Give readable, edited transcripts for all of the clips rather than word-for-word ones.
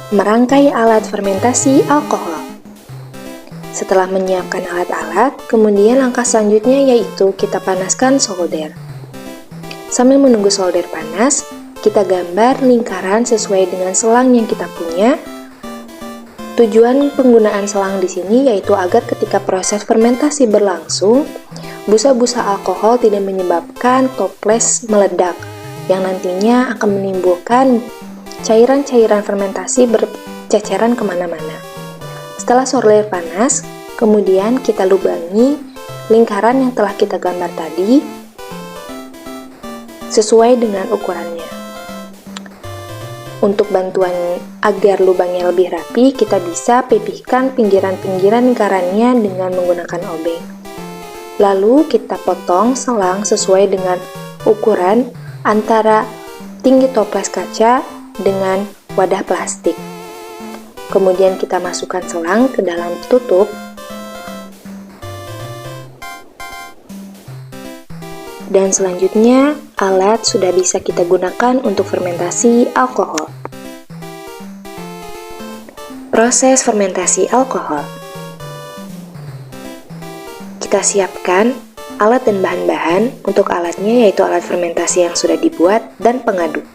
Merangkai alat fermentasi alkohol. Setelah menyiapkan alat-alat, kemudian langkah selanjutnya yaitu kita panaskan solder. Sambil menunggu solder panas, kita gambar lingkaran sesuai dengan selang yang kita punya. Tujuan penggunaan selang di sini yaitu agar ketika proses fermentasi berlangsung, busa-busa alkohol tidak menyebabkan toples meledak, yang nantinya akan menimbulkan cairan-cairan fermentasi berceceran kemana-mana. Setelah solder panas, kemudian kita lubangi lingkaran yang telah kita gambar tadi sesuai dengan ukurannya. Untuk bantuan agar lubangnya lebih rapi, kita bisa pipihkan pinggiran-pinggiran lingkarannya dengan menggunakan obeng. Lalu kita potong selang sesuai dengan ukuran antara tinggi toples kaca dengan wadah plastik. Kemudian kita masukkan selang ke dalam tutup. Dan selanjutnya, alat sudah bisa kita gunakan untuk fermentasi alkohol. Proses fermentasi alkohol. Kita siapkan alat dan bahan-bahan. Untuk alatnya yaitu alat fermentasi yang sudah dibuat dan pengaduk.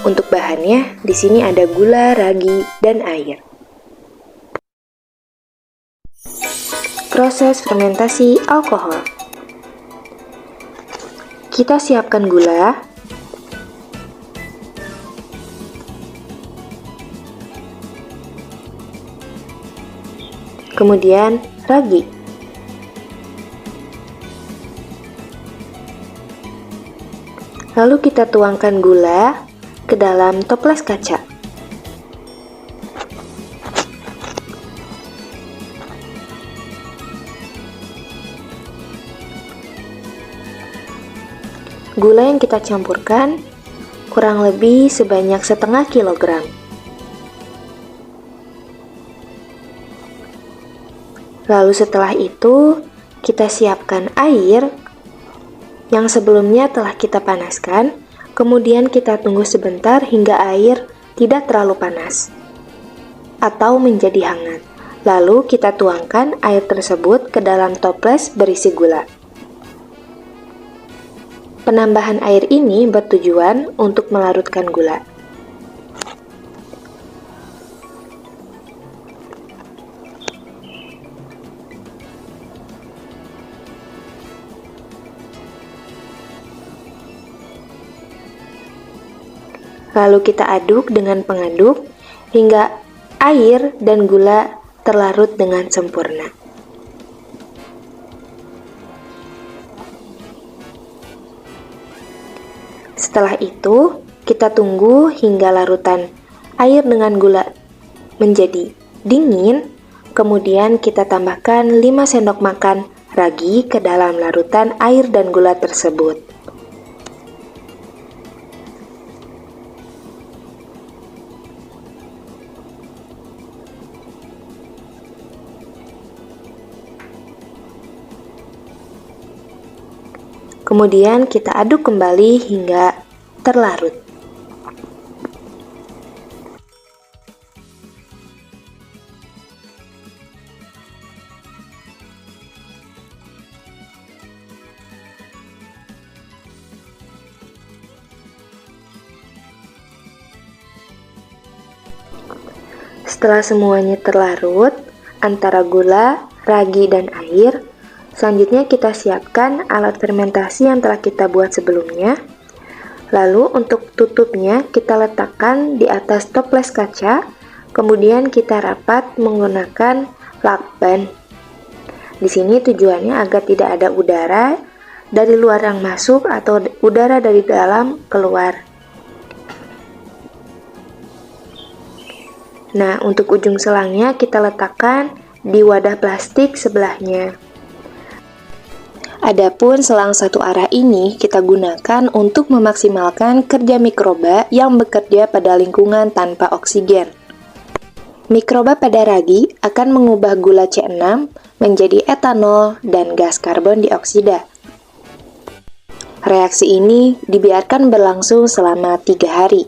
Untuk bahannya, di sini ada gula, ragi, dan air. Proses fermentasi alkohol. Kita siapkan gula, kemudian ragi, lalu kita tuangkan gula ke dalam toples kaca. Gula yang kita campurkan kurang lebih sebanyak setengah kilogram. Lalu setelah itu, kita siapkan air yang sebelumnya telah kita panaskan. Kemudian kita tunggu sebentar hingga air tidak terlalu panas atau menjadi hangat. Lalu kita tuangkan air tersebut ke dalam toples berisi gula. Penambahan air ini bertujuan untuk melarutkan gula. Lalu kita aduk dengan pengaduk hingga air dan gula terlarut dengan sempurna. Setelah itu, kita tunggu hingga larutan air dengan gula menjadi dingin. Kemudian kita tambahkan 5 sendok makan ragi ke dalam larutan air dan gula tersebut. Kemudian kita aduk kembali hingga terlarut. Setelah semuanya terlarut antara gula, ragi, dan air, selanjutnya kita siapkan alat fermentasi yang telah kita buat sebelumnya. Lalu untuk tutupnya kita letakkan di atas toples kaca, kemudian kita rapat menggunakan lakban. Di sini tujuannya agar tidak ada udara dari luar yang masuk atau udara dari dalam keluar. Nah, untuk ujung selangnya kita letakkan di wadah plastik sebelahnya. Adapun selang satu arah ini kita gunakan untuk memaksimalkan kerja mikroba yang bekerja pada lingkungan tanpa oksigen. Mikroba pada ragi akan mengubah gula C6 menjadi etanol dan gas karbon dioksida. Reaksi ini dibiarkan berlangsung selama 3 hari.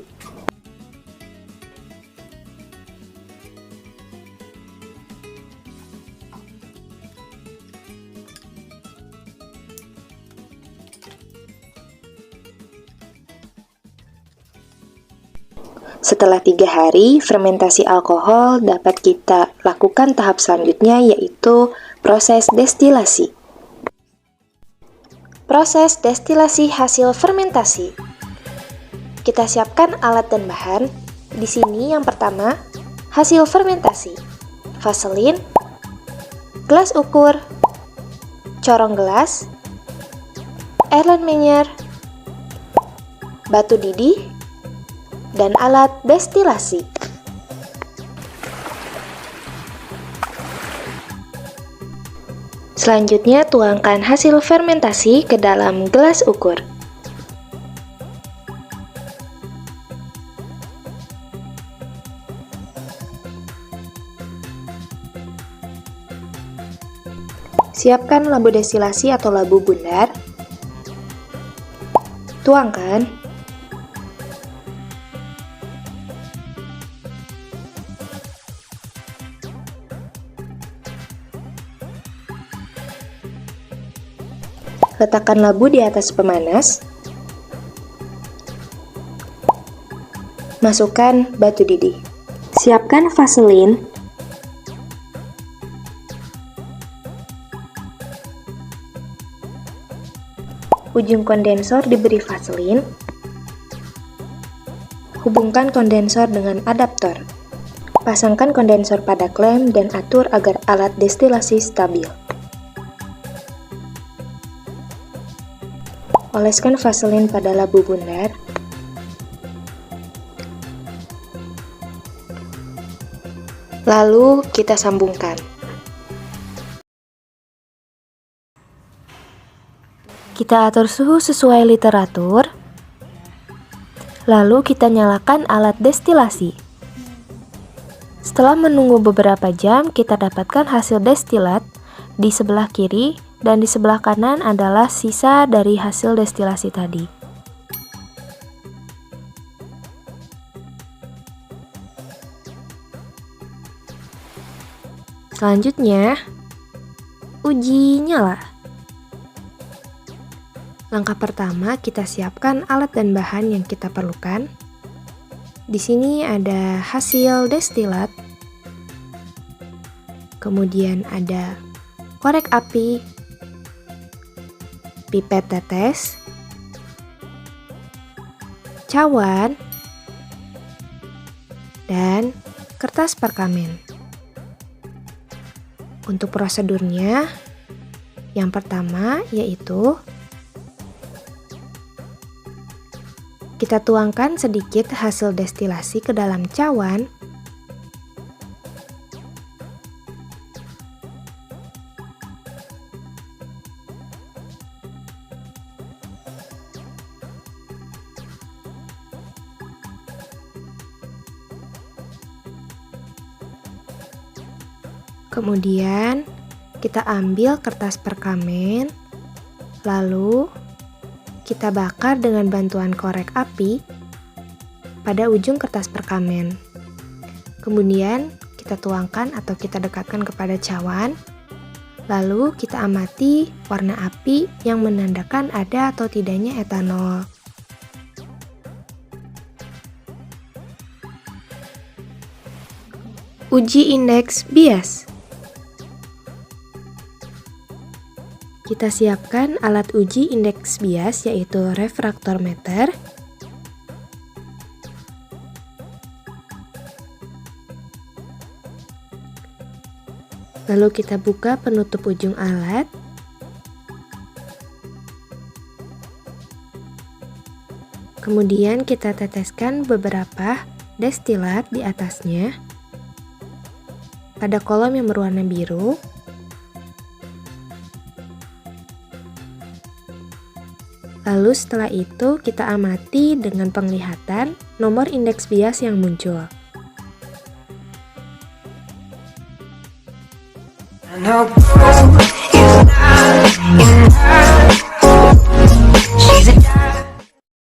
Setelah 3 hari, fermentasi alkohol dapat kita lakukan tahap selanjutnya, yaitu proses destilasi. Proses destilasi hasil fermentasi. Kita siapkan alat dan bahan. Di sini yang pertama, hasil fermentasi. Vaselin, gelas ukur, corong gelas, Erlenmeyer, batu didih, dan alat destilasi. Selanjutnya, tuangkan hasil fermentasi ke dalam gelas ukur. Siapkan labu destilasi atau labu bundar. Tuangkan. Letakkan labu di atas pemanas. Masukkan batu didih. Siapkan vaselin. Ujung kondensor diberi vaselin. Hubungkan kondensor dengan adaptor. Pasangkan kondensor pada klem dan atur agar alat destilasi stabil. Oleskan vaselin pada labu bundar. Lalu kita sambungkan. Kita atur suhu sesuai literatur. Lalu kita nyalakan alat destilasi. Setelah menunggu beberapa jam, kita dapatkan hasil destilat. Di sebelah kiri dan di sebelah kanan adalah sisa dari hasil destilasi tadi. Selanjutnya, uji nyala. Langkah pertama, kita siapkan alat dan bahan yang kita perlukan. Di sini ada hasil destilat, kemudian ada korek api, pipet tetes, cawan, dan kertas perkamen. Untuk prosedurnya, yang pertama yaitu kita tuangkan sedikit hasil destilasi ke dalam cawan. Kemudian kita ambil kertas perkamen, lalu kita bakar dengan bantuan korek api pada ujung kertas perkamen. Kemudian kita tuangkan atau kita dekatkan kepada cawan. Lalu kita amati warna api yang menandakan ada atau tidaknya etanol. Uji indeks bias. Kita siapkan alat uji indeks bias yaitu refraktometer. Lalu kita buka penutup ujung alat. Kemudian kita teteskan beberapa destilat di atasnya pada kolom yang berwarna biru. Lalu setelah itu kita amati dengan penglihatan nomor indeks bias yang muncul. I know